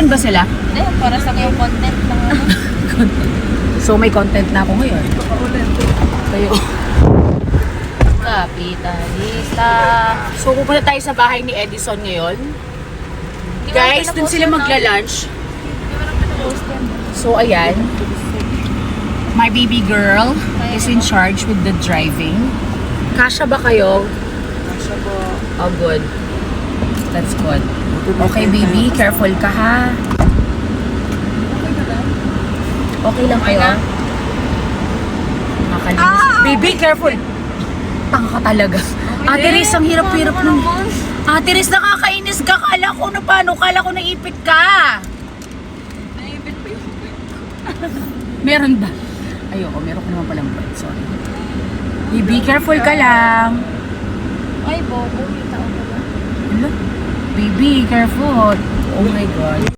Nandyan ba sila? Hindi, para sa yung content lang. So may content na ako ngayon. Kayo. Kapitalista. So pupunta tayo sa bahay ni Edison ngayon. Guys, dun sila magla-lunch. So ayan. My baby girl is in charge with the driving. Kasha ba kayo? Kasha po. Oh, good. That's good. Okay, baby. Careful ka, ha? Okay lang kayo? Nakalinis. Baby, careful! Tanga ka talaga. Ate Riz, ang hirap-hirap nun. Ate Riz, nakakainis ka. Kala ko na paano. Kala ko naipit ka. Naipit pa yung Meron ba? Ayoko, meron ko naman palang bread. Sorry. Baby, careful ka lang. Ay, bobo. May tao pala. Ano? Baby, careful. Oh my God.